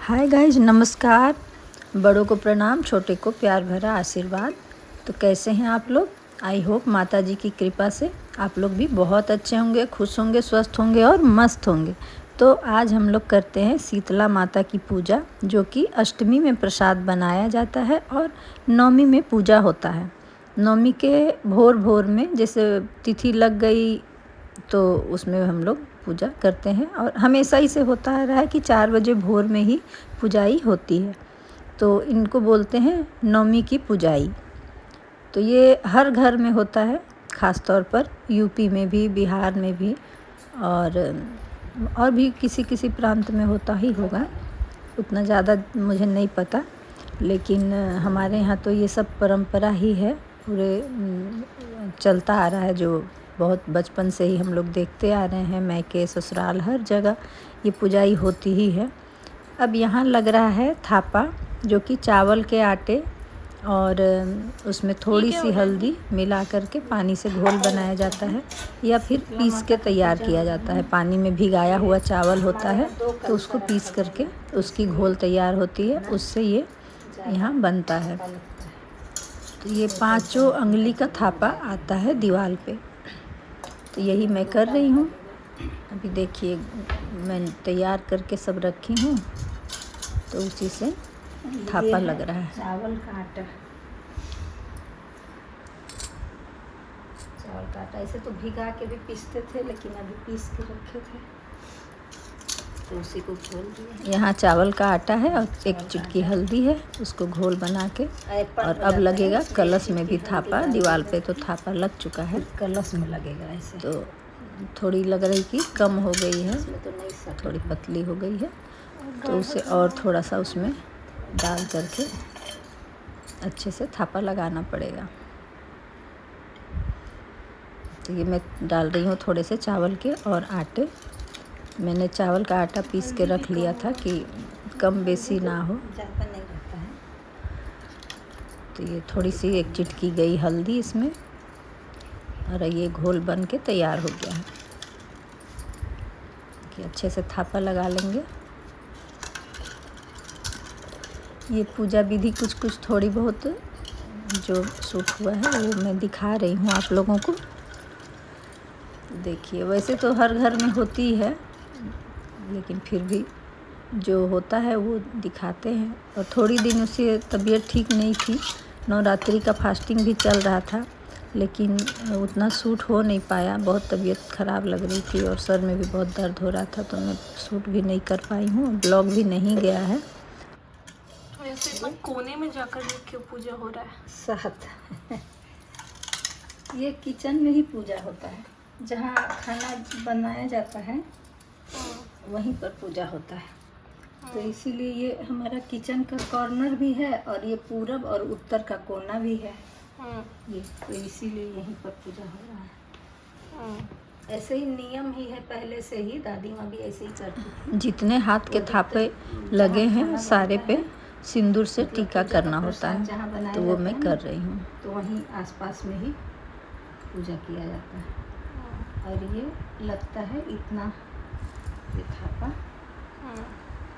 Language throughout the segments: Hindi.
हाय गाइज, नमस्कार। बड़ों को प्रणाम, छोटे को प्यार भरा आशीर्वाद। तो कैसे हैं आप लोग? आई होप माता जी की कृपा से आप लोग भी बहुत अच्छे होंगे, खुश होंगे, स्वस्थ होंगे और मस्त होंगे। तो आज हम लोग करते हैं शीतला माता की पूजा, जो कि अष्टमी में प्रसाद बनाया जाता है और नवमी में पूजा होता है। नवमी के भोर भोर में जैसे तिथि लग गई तो उसमें हम लोग पूजा करते हैं और हमेशा ही से होता रहा है कि 4 बजे भोर में ही पुजाई होती है। तो इनको बोलते हैं नवमी की पुजाई। तो ये हर घर में होता है, ख़ास तौर पर यूपी में भी, बिहार में भी और भी किसी किसी प्रांत में होता ही होगा। उतना ज़्यादा मुझे नहीं पता, लेकिन हमारे यहाँ तो ये सब परंपरा ही है, पूरे चलता आ रहा है, जो बहुत बचपन से ही हम लोग देखते आ रहे हैं। मैके, ससुराल, हर जगह ये पुजाई होती ही है। अब यहाँ लग रहा है थापा, जो कि चावल के आटे और उसमें थोड़ी सी हल्दी मिला करके पानी से घोल बनाया जाता है, या फिर पीस के तैयार किया जाता है। पानी में भिगाया हुआ चावल होता है, तो उसको पीस करके उसकी घोल तैयार होती है, उससे ये यहाँ बनता है। तो ये 5 अंगुली का थापा आता है दीवार पे। तो यही मैं कर रही हूँ। अभी देखिए, मैं तैयार करके सब रखी हूँ, तो उसी से थापा लग रहा है। चावल का आटा ऐसे तो भिगा के भी पीसते थे, लेकिन अभी पीस के रखे थे तो उसी को घोल दिया। यहाँ चावल का आटा है और एक चिटकी हल्दी है, उसको घोल बना के, और अब लगेगा कलश में भी थापा। दीवार पे तो थापा लग चुका है, कलश में लगेगा ऐसे। तो थोड़ी लग रही कि कम हो गई है, तो नहीं, थोड़ी पतली हो गई है, तो उसे और थोड़ा सा उसमें डाल करके अच्छे से थापा लगाना पड़ेगा। तो ये मैं डाल रही हूँ थोड़े से चावल के और आटे। मैंने चावल का आटा पीस के रख लिया था कि कम बेसी ना हो। ज़्यादा नहीं रहता है। तो ये थोड़ी सी एक चिटकी गई हल्दी इसमें, और ये घोल बन के तैयार हो गया है कि अच्छे से थापा लगा लेंगे। ये पूजा विधि कुछ थोड़ी बहुत जो शूट हुआ है वो मैं दिखा रही हूँ आप लोगों को। देखिए, वैसे तो हर घर में होती है, लेकिन फिर भी जो होता है वो दिखाते हैं। और थोड़ी दिन उससे तबीयत ठीक नहीं थी, नवरात्रि का फास्टिंग भी चल रहा था, लेकिन उतना सूट हो नहीं पाया। बहुत तबीयत ख़राब लग रही थी और सर में भी बहुत दर्द हो रहा था, तो मैं सूट भी नहीं कर पाई हूँ, ब्लॉग भी नहीं गया है। वैसे इतना कोने में जाकर भी क्यों पूजा हो रहा है? साथ ये किचन में ही पूजा होता है, जहाँ खाना बनाया जाता है वहीं पर पूजा होता है। तो इसीलिए ये हमारा किचन का कॉर्नर भी है और ये पूरब और उत्तर का कोना भी है ये, तो इसीलिए यहीं पर पूजा हो रहा है। ऐसे ही नियम ही है, पहले से ही दादी माँ भी ऐसे ही करती थी। जितने हाथ के थापे लगे हैं सारे पे सिंदूर से टीका करना होता है, तो वो मैं कर रही हूँ। तो वहीं आसपास में ही पूजा किया जाता है। और ये लगता है इतना, ये थापा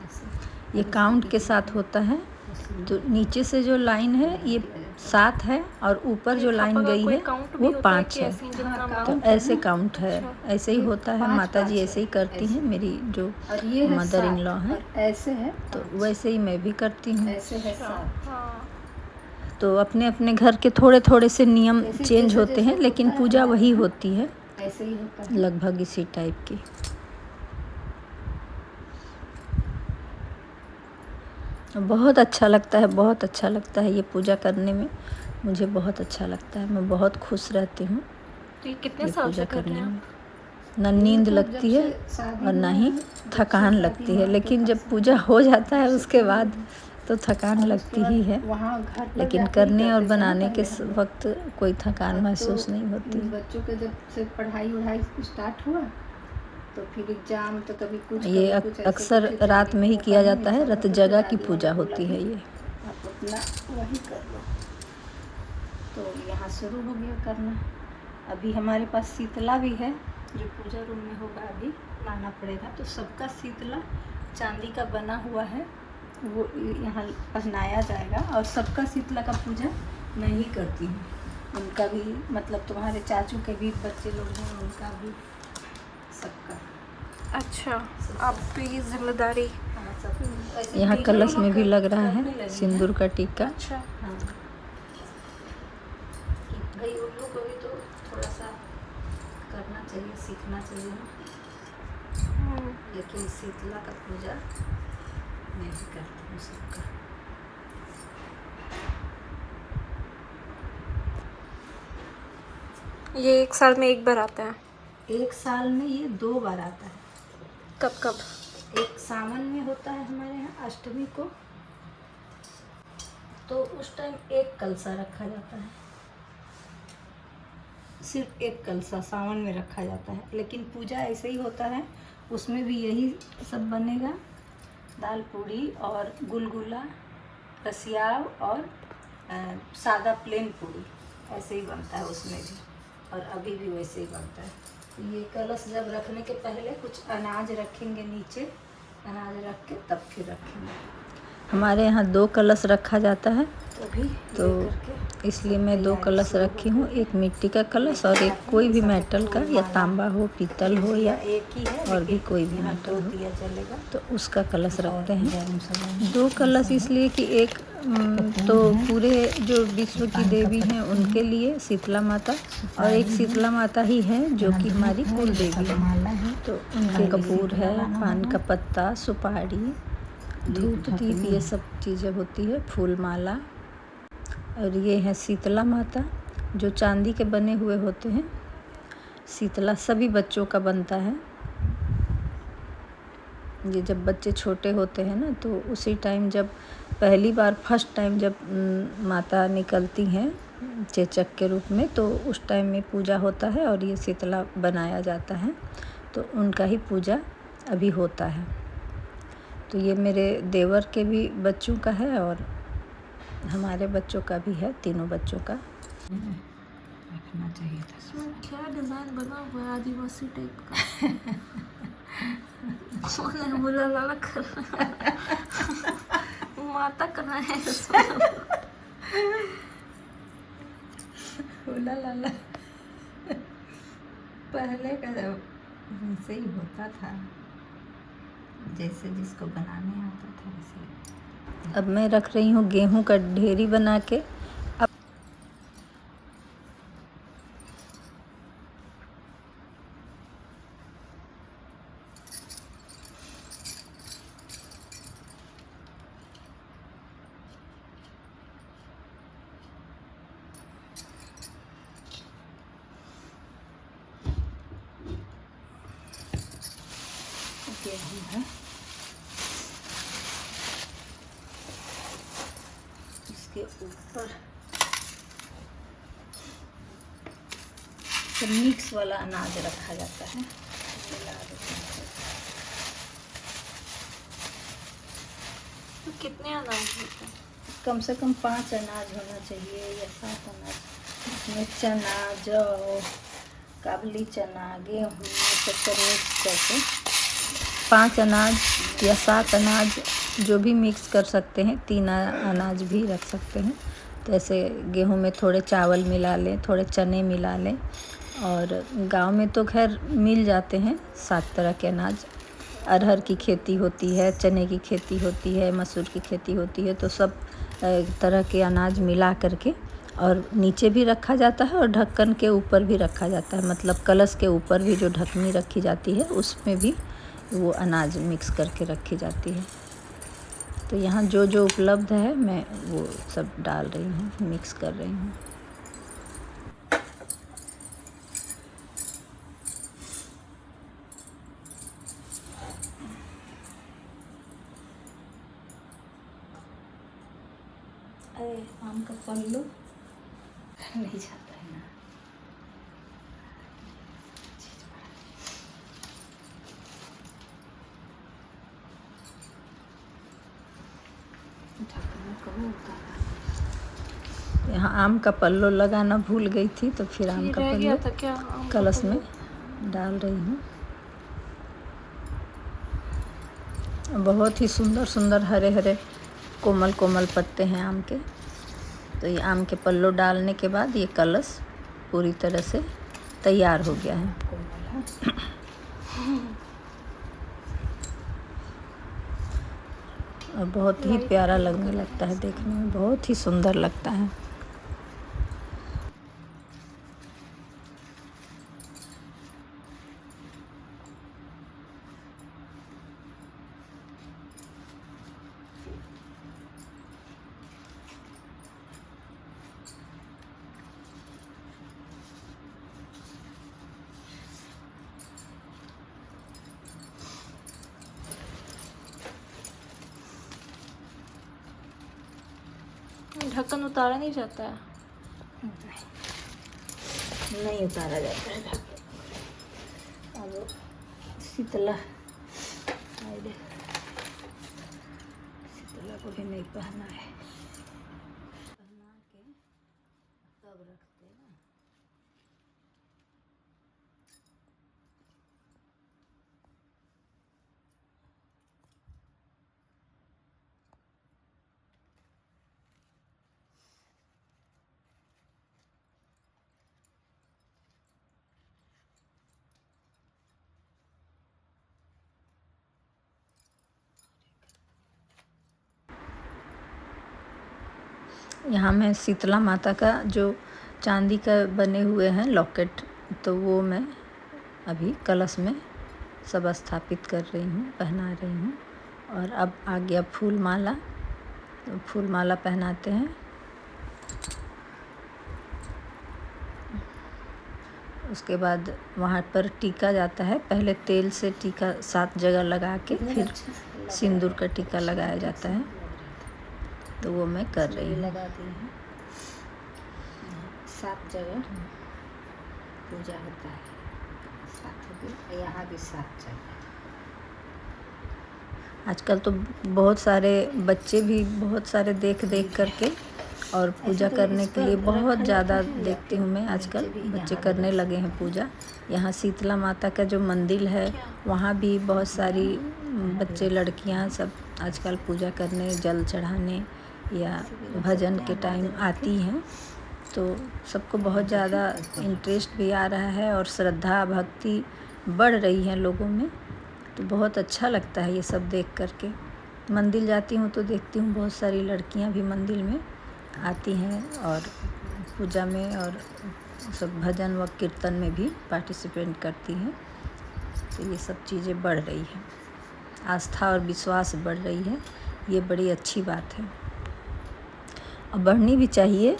ऐसे ये काउंट के साथ होता है। तो नीचे से जो लाइन है ये 7 है, और ऊपर जो लाइन गई है वो 5 है। तो ऐसे काउंट है, ऐसे ही होता है। माता जी ऐसे ही करती हैं, मेरी जो मदर इन लॉ है, ऐसे है, तो वैसे ही मैं भी करती हूँ। ऐसे है 7। तो अपने अपने घर के थोड़े थोड़े से नियम चेंज होते हैं, लेकिन पूजा वही होती है, ऐसे ही होता है, लगभग इसी टाइप की। बहुत अच्छा लगता है, बहुत अच्छा लगता है ये पूजा करने में। मुझे बहुत अच्छा लगता है, मैं बहुत खुश रहती हूँ तो ये कितने ये साल पूजा से कर रहे करने हैं? में। ना नींद लगती है और ना ही थकान लगती है, लेकिन जब पूजा हो जाता है उसके बाद तो थकान लगती ही है, लेकिन करने और बनाने के वक्त कोई थकान महसूस नहीं होती। बच्चों के जब से पढ़ाई स्टार्ट हुआ तो फिर एग्जाम, तो कभी कुछ, ये अक्सर रात में ही किया जाता है, रत जगा की पूजा होती है ये। आप अपना वही कर लो। तो यहाँ शुरू हो गया करना। अभी हमारे पास शीतला भी है, जो पूजा रूम में होगा, अभी लाना पड़ेगा। तो सबका शीतला चांदी का बना हुआ है, वो यहाँ पहनाया जाएगा। और सबका शीतला का पूजा मैं ही करती हूँ। उनका भी मतलब तुम्हारे चाचू के भी बच्चे लोग हैं, उनका भी, सबका। अच्छा, आप पे ये जिम्मेदारी। हाँ, सब ऐसे यहाँ टीका कलश में भी लग रहा करने है लगी सिंदूर का टीका। अच्छा, हाँ, कि भाई उन लोग को भी तो थोड़ा सा करना चाहिए, सीखना चाहिए ना। लेकिन शीतला का पूजा मैं भी करती हूँ सबका। ये 1 साल में 1 बार आता है? 1 साल में ये 2 बार आता है। कब कब? एक सावन में होता है हमारे यहाँ अष्टमी को, तो उस टाइम एक कलसा रखा जाता है, सिर्फ एक कलसा सावन में रखा जाता है। लेकिन पूजा ऐसे ही होता है, उसमें भी यही सब बनेगा, दाल पूड़ी और गुलगुला, रसियाव और सादा प्लेन पूड़ी, ऐसे ही बनता है उसमें भी। और अभी भी वैसे ही बनता है। ये कलश जब रखने के पहले कुछ अनाज रखेंगे नीचे, अनाज रख के तब फिर रखेंगे। हमारे यहाँ 2 कलश रखा जाता है, तभी तो इसलिए मैं 2 कलश रखी हूँ, एक मिट्टी का कलश और एक कोई भी मेटल का, या तांबा हो, पीतल हो, या एक ही है और भी कोई भी मेटल हो, दिया जलेगा तो उसका कलश रखते हैं। 2 कलश इसलिए कि एक तो पूरे जो विश्व की देवी हैं उनके लिए शीतला माता, और एक शीतला माता ही है जो कि हमारी कुल देवी है। तो उनके कपूर है, पान का पत्ता, सुपारी, धूप दीप, ये सब चीज़ें होती है, फूल माला। और ये है शीतला माता जो चांदी के बने हुए होते हैं। शीतला सभी बच्चों का बनता है। ये जब बच्चे छोटे होते हैं ना, तो उसी टाइम जब पहली बार फर्स्ट टाइम जब माता निकलती हैं चेचक के रूप में, तो उस टाइम में पूजा होता है और ये शीतला बनाया जाता है, तो उनका ही पूजा अभी होता है। तो ये मेरे देवर के भी बच्चों का है और हमारे बच्चों का भी है, तीनों बच्चों का। रखना चाहिए था। इसमें क्या डिज़ाइन बना हुआ है, आदिवासी टाइप का? मैंने बोला लाला कर माता कहाँ है इसमें? बोला लाला पहले का वैसे ही होता था, जैसे जिसको बनाने आता था वैसे। अब मैं रख रही हूँ गेहूं का ढेरी बना के। गेहूँ है, इसके ऊपर मिक्स वाला अनाज रखा जाता है, मिला देते हैं। तो कितने अनाज होते हैं? कम से कम 5 अनाज होना चाहिए या 7 अनाज। इसमें चना, जौ, काबुली चना, गेहूँ सब मिक्स करके 5 अनाज या 7 अनाज जो भी मिक्स कर सकते हैं, 3 अनाज भी रख सकते हैं। तो ऐसे गेहूं में थोड़े चावल मिला लें, थोड़े चने मिला लें। और गांव में तो खैर मिल जाते हैं 7 तरह के अनाज। अरहर की खेती होती है, चने की खेती होती है, मसूर की खेती होती है, तो सब तरह के अनाज मिला करके और नीचे भी रखा जाता है और ढक्कन के ऊपर भी रखा जाता है। मतलब कलश के ऊपर भी जो ढकनी रखी जाती है उसमें भी वो अनाज मिक्स करके रखी जाती है। तो यहाँ जो जो उपलब्ध है मैं वो सब डाल रही हूँ, मिक्स कर रही हूँ। अरे आम का पल्लू नहीं जाता है ना। यहाँ आम का पल्लो लगाना भूल गई थी, तो फिर आम ये का रह गया पल्लो था क्या? आम का कलश पल्लू? में डाल रही हूँ। बहुत ही सुंदर सुंदर हरे हरे कोमल कोमल पत्ते हैं आम के। तो ये आम के पल्लो डालने के बाद ये कलश पूरी तरह से तैयार हो गया है। और बहुत ही प्यारा लगने लगता है, देखने में बहुत ही सुंदर लगता है। ढक्कन उतारा नहीं जाता है? नहीं उतारा जाता है ढक्कन। अब शीतला को भी नहीं पहना है, पहना के तब रखते हैं ना। यहाँ मैं शीतला माता का जो चांदी का बने हुए हैं लॉकेट, तो वो मैं अभी कलश में सब स्थापित कर रही हूँ, पहना रही हूँ। और अब आ गया फूल माला, तो फूल माला पहनाते हैं। उसके बाद वहाँ पर टीका जाता है। पहले तेल से टीका 7 जगह लगा के फिर सिंदूर का टीका लगाया जाता है, तो वो मैं कर रही हूँ। लगाती हूँ 7 जगह पूजा होता है, 7 भी, यहाँ भी 7 जगह। आजकल तो बहुत सारे बच्चे भी बहुत सारे देख करके और पूजा करने के लिए बहुत ज़्यादा देखती हूँ मैं। आजकल बच्चे करने लगे हैं पूजा। यहाँ शीतला माता का जो मंदिर है वहाँ भी बहुत सारी बच्चे लड़कियाँ सब आजकल पूजा करने, जल चढ़ाने या भजन के टाइम आती हैं। तो सबको बहुत ज़्यादा इंटरेस्ट भी आ रहा है और श्रद्धा भक्ति बढ़ रही है लोगों में। तो बहुत अच्छा लगता है ये सब देख करके। मंदिर जाती हूँ तो देखती हूँ बहुत सारी लड़कियाँ भी मंदिर में आती हैं और पूजा में और सब भजन व कीर्तन में भी पार्टिसिपेट करती हैं। तो ये सब चीज़ें बढ़ रही हैं, आस्था और विश्वास बढ़ रही है, ये बड़ी अच्छी बात है और बढ़नी भी चाहिए।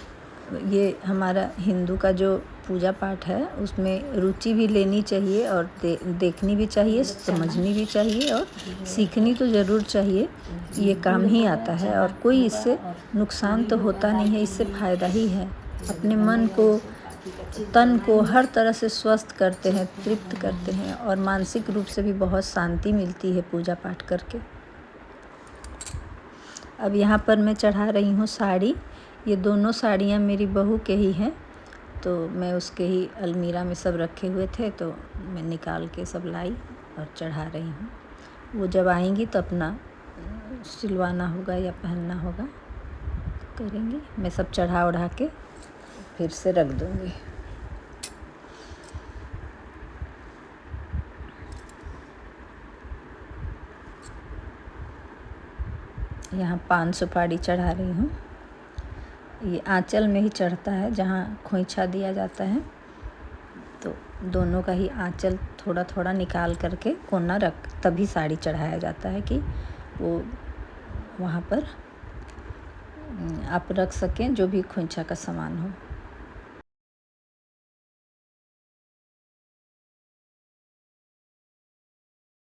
ये हमारा हिंदू का जो पूजा पाठ है उसमें रुचि भी लेनी चाहिए और देखनी भी चाहिए, समझनी भी चाहिए और सीखनी तो ज़रूर चाहिए। ये काम ही आता है और कोई इससे नुकसान तो होता नहीं है, इससे फ़ायदा ही है। अपने मन को, तन को हर तरह से स्वस्थ करते हैं, तृप्त करते हैं और मानसिक रूप से भी बहुत शांति मिलती है पूजा पाठ करके। अब यहाँ पर मैं चढ़ा रही हूँ साड़ी। ये दोनों साड़ियाँ मेरी बहू के ही हैं, तो मैं उसके ही अलमीरा में सब रखे हुए थे, तो मैं निकाल के सब लाई और चढ़ा रही हूँ। वो जब आएंगी तो अपना सिलवाना होगा या पहनना होगा, करेंगी। मैं सब चढ़ा उढ़ा के फिर से रख दूँगी। यहाँ 5 सुपारी चढ़ा रही हूँ। ये आंचल में ही चढ़ता है, जहाँ खोइछा दिया जाता है, तो दोनों का ही आंचल थोड़ा थोड़ा निकाल करके कोना रख तभी साड़ी चढ़ाया जाता है कि वो वहाँ पर आप रख सकें जो भी खोइछा का सामान हो।